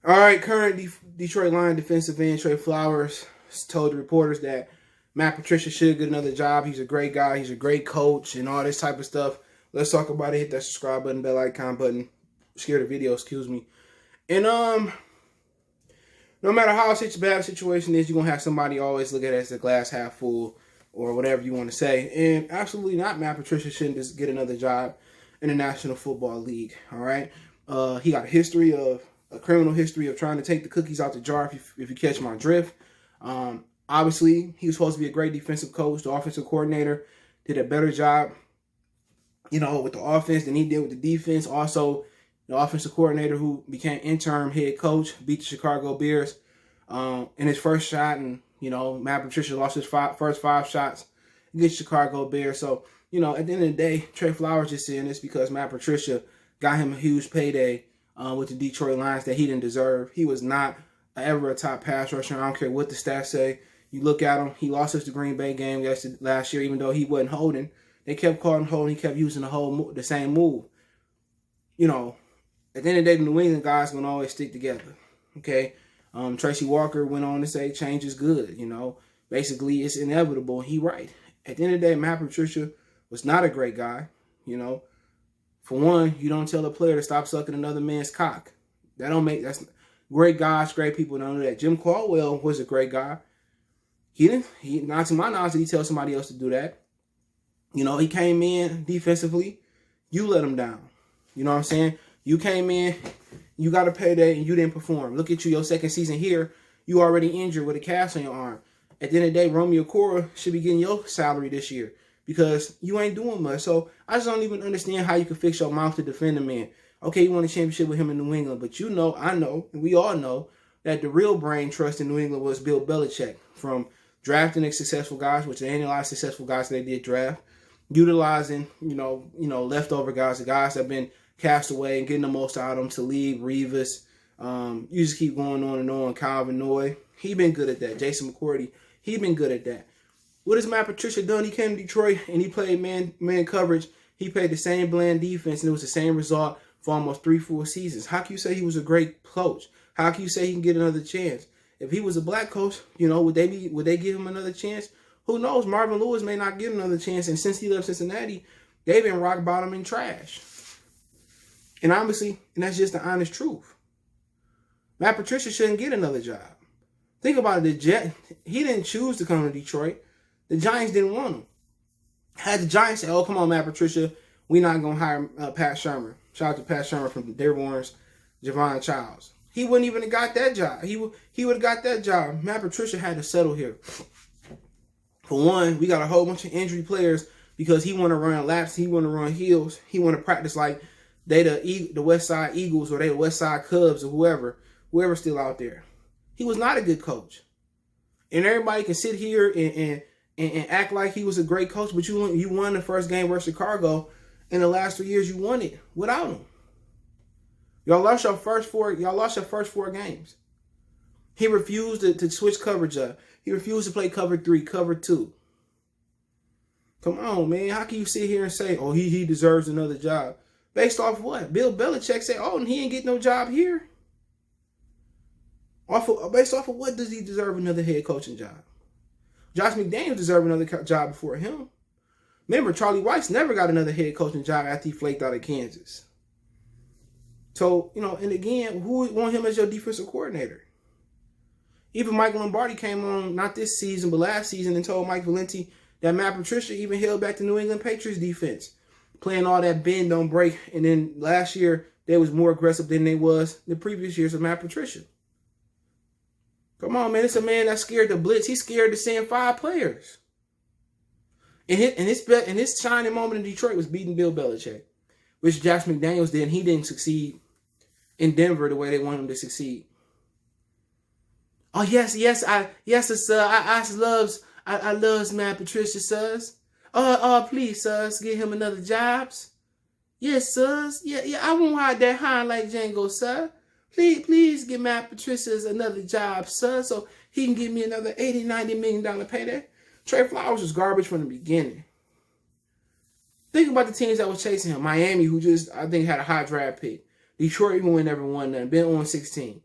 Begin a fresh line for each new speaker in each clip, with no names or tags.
All right, current Detroit Lions defensive end Trey Flowers told the reporters that Matt Patricia should get another job. He's a great guy. He's a great coach and all this type of stuff. Let's talk about it. Hit that subscribe button, bell icon button, share the video, excuse me. And no matter how bad situation is, you're going to have somebody always look at it as the glass half full or whatever you want to say. And absolutely not, Matt Patricia shouldn't just get another job in the National Football League, all right? He got a criminal history of trying to take the cookies out the jar, if you catch my drift. Obviously, he was supposed to be a great defensive coach. The offensive coordinator did a better job, with the offense than he did with the defense. Also, the offensive coordinator who became interim head coach beat the Chicago Bears in his first shot. And, Matt Patricia lost his first 5 shots against Chicago Bears. So, at the end of the day, Trey Flowers just saying this because Matt Patricia got him a huge payday with the Detroit Lions that he didn't deserve. He was not ever a top pass rusher. I don't care what the stats say. You look at him, he lost us the Green Bay game last year, even though he wasn't holding. They kept calling holding. He kept using the same move. At the end of the day, the New England guys going to always stick together. Okay? Tracy Walker went on to say change is good. Basically, it's inevitable. He right. At the end of the day, Matt Patricia was not a great guy. For one, you don't tell a player to stop sucking another man's cock. That's great guys, great people don't do that. Jim Caldwell was a great guy. Not to my knowledge, did he tell somebody else to do that? He came in defensively. You let him down. You know what I'm saying? You came in, you got a payday, and you didn't perform. Look at you, your second season here. You already injured with a cast on your arm. At the end of the day, Romeo Cora should be getting your salary this year because you ain't doing much. So I just don't even understand how you can fix your mouth to defend a man. Okay, you won a championship with him in New England, but I know, and we all know that the real brain trust in New England was Bill Belichick, from drafting the successful guys, which there ain't a lot of successful guys they did draft, utilizing, leftover guys, the guys that have been cast away and getting the most out of them. Talib, Revis, you just keep going on and on. Calvin Noy, he been good at that. Jason McCourty, he been good at that. What has Matt Patricia done? He came to Detroit and he played man coverage. He played the same bland defense and it was the same result for almost 3-4 seasons. How can you say he was a great coach? How can you say he can get another chance? If he was a black coach, would they give him another chance? Who knows? Marvin Lewis may not get another chance. And since he left Cincinnati, they've been rock bottom and trash. And obviously, that's just the honest truth. Matt Patricia shouldn't get another job. Think about it. He didn't choose to come to Detroit. The Giants didn't want him. Had the Giants say, "Oh, come on, Matt Patricia, we're not gonna hire Pat Shermer." Shout out to Pat Shermer from the Dearborns, Javon Childs. He wouldn't even have got that job. He would have got that job. Matt Patricia had to settle here. For one, we got a whole bunch of injury players because he want to run laps, he want to run heels, he want to practice like they the West Side Eagles or they the West Side Cubs or whoever's still out there. He was not a good coach. And everybody can sit here and act like he was a great coach, but you won the first game versus Chicago. In the last 3 years, you won it without him. Y'all lost your first 4 games. He refused to switch coverage up. He refused to play cover 3, cover 2. Come on, man. How can you sit here and say, "Oh, he deserves another job"? Based off what? Bill Belichick said, "Oh, and he ain't get no job here." Based off of what does he deserve another head coaching job? Josh McDaniels deserved another job before him. Remember, Charlie Weiss never got another head coaching job after he flaked out of Kansas. So, and again, who would want him as your defensive coordinator? Even Mike Lombardi came on, not this season, but last season, and told Mike Valenti that Matt Patricia even held back the New England Patriots defense, playing all that bend, don't break. And then last year, they was more aggressive than they was the previous years of Matt Patricia. Come on, man. It's a man that's scared to blitz. He's scared to send 5 players. And his shining moment in Detroit was beating Bill Belichick, which Josh McDaniels did, and he didn't succeed in Denver the way they wanted him to succeed. Oh, yes, sir. I loves Matt Patricia, sirs. Please, sirs, give him another jobs. Yes, sirs. Yeah, I won't hide that hind like Django, sir. Please give Matt Patricia another job, sir, so he can give me another $80-90 million payday. Trey Flowers was garbage from the beginning. Think about the teams that was chasing him. Miami, who just, I think, had a high draft pick. Detroit, who never won nothing. Been on 16.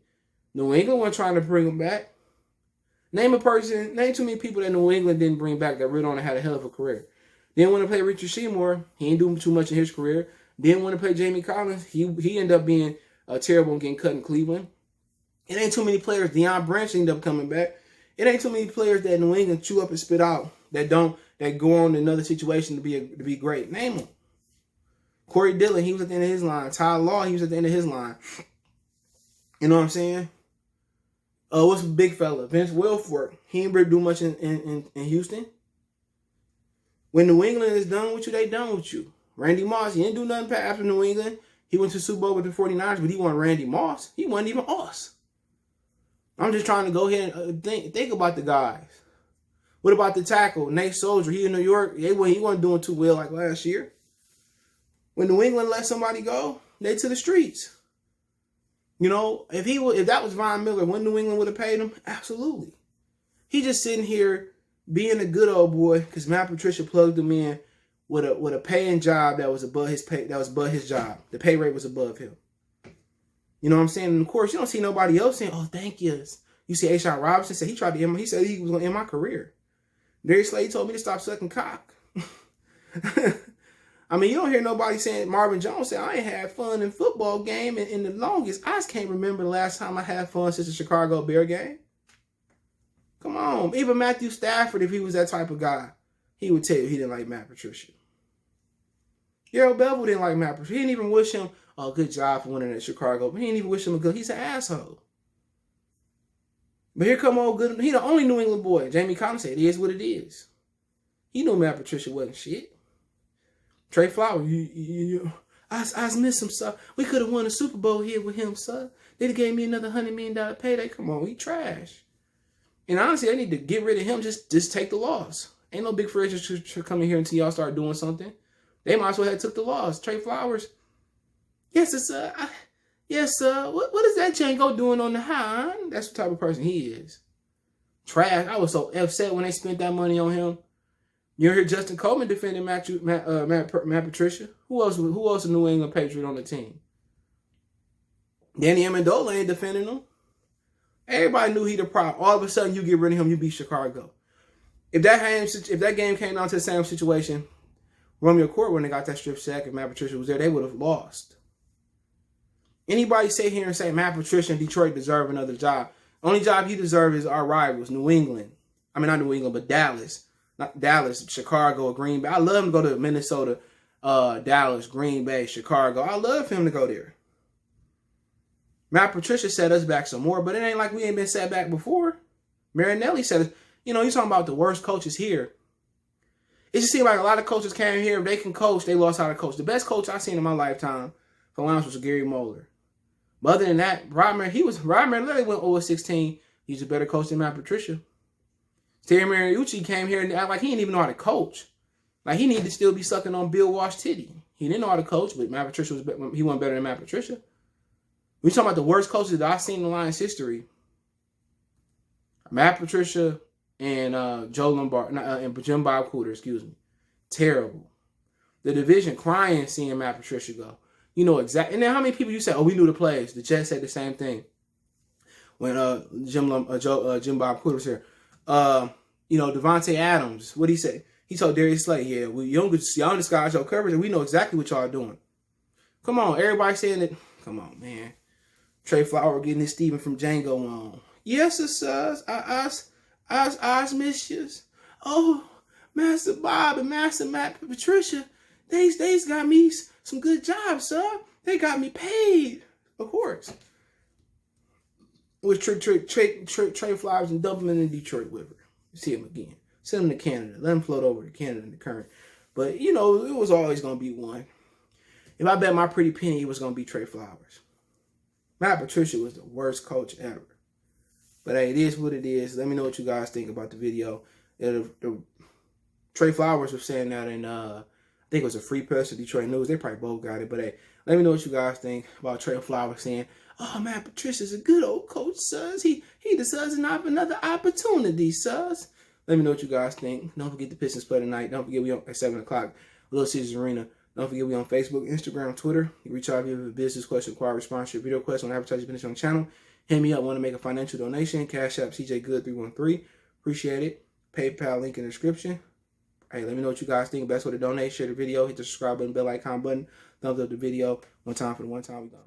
New England wasn't trying to bring him back. Name too many people that New England didn't bring back that really on had a hell of a career. Didn't want to play Richard Seymour. He ain't doing too much in his career. Didn't want to play Jamie Collins. He ended up being terrible and getting cut in Cleveland. It ain't too many players. Deion Branch ended up coming back. It ain't too many players that New England chew up and spit out that go on to another situation to be great. Name them. Corey Dillon, he was at the end of his line. Ty Law, he was at the end of his line. You know what I'm saying? What's the big fella? Vince Wilfork. He ain't really do much in Houston. When New England is done with you, they done with you. Randy Moss, he didn't do nothing after New England. He went to the Super Bowl with the 49ers, but he wasn't Randy Moss. He wasn't even us. I'm just trying to go ahead and think about the guys. What about the tackle? Nate Soldier, he in New York. He wasn't doing too well like last year. When New England let somebody go, they to the streets. You know, if that was Von Miller, when New England would have paid him, absolutely. He just sitting here being a good old boy because Matt Patricia plugged him in with a paying job that was above his pay. That was above his job. The pay rate was above him. You know what I'm saying? And of course, you don't see nobody else saying, "Oh, thank you." You see, Ashawn Robinson said he tried to end. He said he was going to end my career. Darius Slade told me to stop sucking cock. I mean, you don't hear nobody saying. Marvin Jones said, "I ain't had fun in football game in the longest. I just can't remember the last time I had fun since the Chicago Bear game." Come on, even Matthew Stafford, if he was that type of guy, he would tell you he didn't like Matt Patricia. Gerald Bevel didn't like Matt Patricia. He didn't even wish him a good job for winning at Chicago. But he didn't even wish him a good. He's an asshole. But here come old good. He the only New England boy. Jamie Collins said, "It is what it is." He knew Matt Patricia wasn't shit. Trey Flowers, I miss him, sir. We could have won a Super Bowl here with him, sir. They'd have gave me another $100 million payday. Come on, he trash. And honestly, they need to get rid of him. Just take the loss. Ain't no big free agents should come in here until y'all start doing something. They might as well have took the loss. Trey Flowers. Yes, sir. Yes, sir. What is that Django doing on the high? That's the type of person he is. Trash. I was so upset when they spent that money on him. You hear Justin Coleman defending Matt Patricia. Who else is a New England Patriot on the team? Danny Amendola ain't defending him. Everybody knew he the problem. All of a sudden, you get rid of him, you beat Chicago. If that game came down to the same situation, Romeo Court, when they got that strip sack and Matt Patricia was there, they would have lost. Anybody sit here and say Matt Patricia and Detroit deserve another job? Only job he deserves is our rivals, New England. I mean, not New England, but Dallas. Not Dallas, Chicago, or Green Bay. I love him to go to Minnesota, Dallas, Green Bay, Chicago. I love him to go there. Matt Patricia set us back some more, but it ain't like we ain't been set back before. Marinelli said, you talking about the worst coaches here. It just seemed like a lot of coaches came here. If they can coach, they lost how to coach. The best coach I've seen in my lifetime, for once, was Gary Moeller. But other than that, Rod Marinelli went 0-16. He's a better coach than Matt Patricia. Terry Mariucci came here and act like he didn't even know how to coach. Like he needed to still be sucking on Bill Walsh titty. He didn't know how to coach, but Matt Patricia he wasn't better than Matt Patricia. We talking about the worst coaches that I've seen in the Lions history. Matt Patricia and Joe Lombard and Jim Bob Cooter, excuse me. Terrible. The division crying seeing Matt Patricia go. You know exactly. And then how many people you said, "Oh, we knew the plays." The Jets said the same thing when Jim Bob Cooter was here. Devontae Adams, what'd he say? He told Darius Slade, "Yeah, y'all disguise your coverage, and we know exactly what y'all are doing." Come on, everybody saying it. Come on, man. Trey Flower getting his Steven from Django on. Yes, sir. I miss you. Oh, Master Bob and Master Matt Patricia, they's got me some good jobs, sir. They got me paid. Of course. With Trey Flowers and dump him in the Detroit River. See him again. Send him to Canada. Let him float over to Canada in the current. But, it was always going to be one. If I bet my pretty penny, it was going to be Trey Flowers. Matt Patricia was the worst coach ever. But hey, it is what it is. Let me know what you guys think about the video. Trey Flowers was saying that in, I think it was a free press of Detroit News. They probably both got it. But hey, let me know what you guys think about Trey Flowers saying, "Oh, Matt Patricia's a good old coach, sirs. He deserves another opportunity, sirs." Let me know what you guys think. Don't forget the Pistons play tonight. Don't forget we on at 7 o'clock, Little Caesars Arena. Don't forget we on Facebook, Instagram, Twitter. You reach out if you have a business question, require response, your video question on advertising business on the channel. Hit me up. Want to make a financial donation? Cash App CJGood313. Appreciate it. PayPal link in the description. Hey, let me know what you guys think. Best way to donate. Share the video. Hit the subscribe button, bell icon button. Thumbs up the video. One time for the one time. We gone.